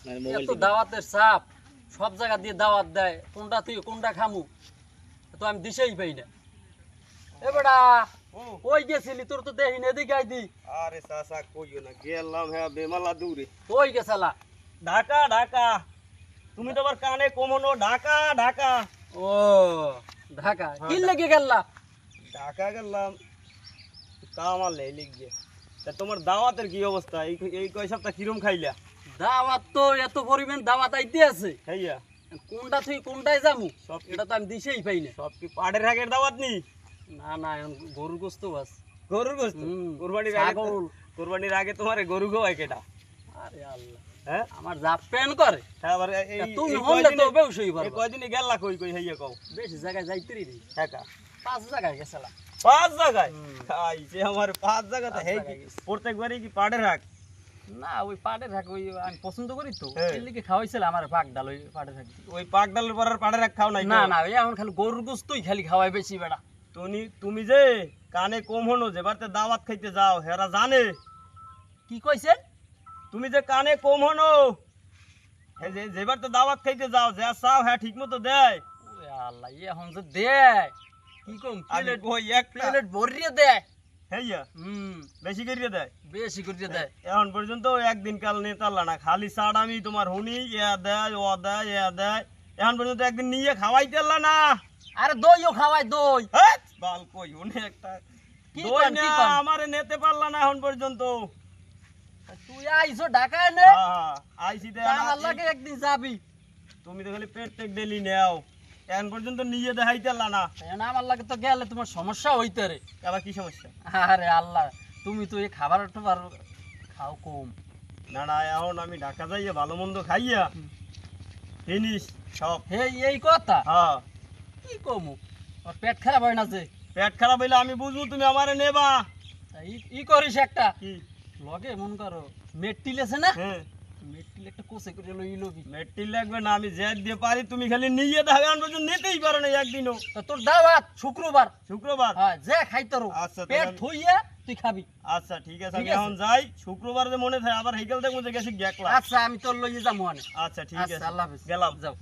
এত দাওয়াতের চাপ, সব জায়গা দিয়ে দাওয়াত দেয়, কোনটা তুই কোনটা খামু তো আমি দিশেই পাই না। এ বেটা ওই গেছিলি, তোর তো দেখি না, এদিকে আইদি। আরে চাচা কইও না, গেলাম হ্যাঁ বেমালা দূরে। ওই গেছালা ঢাকা ঢাকা, তুমি তো আবার কানে কমনো ঢাকা ঢাকা। ও ঢাকা কি লেগে গেলা? ঢাকা গেলাম কাম আনলে লিখবে। তা তোমার দাওয়াতের কি অবস্থা? এই কয় সপ্তাহ কিরম খাইলা? দাওয়াত তো এত পরিমাণ দাওয়াত আইতে আছে, খাইয়া কোনটা তুই কোনটায় যামু সব এটা তো আমি দিশেই পাই না। সব কি পাড়ের আগের দাওয়াত নি? না না, এখন গরুর গোস্ত বাস। গরুর গোস্ত? কুরবানির আগে কুরবানির আগে তোমার গরু গোয় কেটা? আরে আল্লাহ, হ্যাঁ আমার যা প্যান করে আবার তুমি হলে তো বেউসই এই পারবা। কয়দিনই গেলা কই কই হইয়া কও? বেশি জায়গায় যাইতে রে, ঢাকা 5 জায়গায় গেছালা। 5 জায়গায় খাইছে আমার 5 জায়গাতে। হেই প্রত্যেকবারই কি পাড়ের রাখ? না ওই পাটে থাক, ওই আমি পছন্দ করি তো, হ্যাঁ। এর লিগে খাওয়াইছিল আমার পাক ডাল, ওই পাটে থাকি। ওই পাক ডালের পর আর পাড়ের রাখ খাও নাই? না না, ওই এখন খালি গরুর গোস্তই খালি খাওয়াই বেশি বেড়া। তুমি যে কানে কম হনো, যেবারতে দাওয়াত খাইতে যাও হেরা জানে। কি কইছেন? তুমি যে কানে কম হনো, যেবারতে দাওয়াত খাইতে যাও যা চাও হ্যাঁ ঠিক মতো দেয়। ওরে আল্লাহ, এখন যে দেয় কি কম, আমি কই একটা প্লেট ভরিয়ে দেয়। হেইয়া বেশি করিয়ে দেয়, বেশি করে দেয়। এখন পর্যন্ত একদিন কাল নেতাল্লা না, খালি ছাড় আমি তোমার হুনি ইয়া দেয় ও দেয় ইয়া দেয়। এখন পর্যন্ত একদিন নিয়ে খাওয়াইতে পারলা না। আরে দইও খাওয়াই, দই। হেৎ, বাল কই হুনি একটা কি দই কন, না কি কন? আমারে নেতে পারলা না এখন পর্যন্ত। তুই আইছো ঢাকায় নে, আইসি দে আমার লাগে একদিন যাবি। তুমি তো খালি পেট ডেলি নেও, এখন পর্যন্ত নিয়ে দেখাইতে পারলা না। এখন আমার লাগে তো গেলে তোমার সমস্যা হইতে রে। আবার কি সমস্যা? আরে আল্লাহ, তুমি তো এই খাবার টাবার খাও কম। না না, এখন আমি ঢাকা যাইয়া ভালো মন্দ খাইয়া জিনিস সব। হে এই কথা হ্যাঁ, কি কমু, আর পেট খারাপ হয় না যে? পেট খারাপ হইলে আমি বুঝবো তুমি আমারে নেবা। তা ই করিস একটা কি লগে মন করো, মেট্টিল আছে না, হ্যাঁ, মেট্টিল একটা কোসে করে লই লবি। মেট্রিক লাগবে না, আমি জেদ দিয়ে পারি, তুমি খালি নিয়ে দেখা এখন পর্যন্ত নিতেই পারো না একদিনও। তা তোর দাওয়াত শুক্রবার, শুক্রবার? হ্যাঁ যে খাইতারো, আচ্ছা, পেট তাহলে থইয়া তুই খাবি। আচ্ছা ঠিক আছে, ঠিক আমি আছে। এখন যাই। শুক্রবার যে মনে থাকে আবার হেকেল দেখবো যে গেছি দেখলাম। আচ্ছা আমি তোর লইয়ে যাবো। আচ্ছা ঠিক আচ্ছা আছে, আল্লাহ হাফেজ, গেলাম। যাও।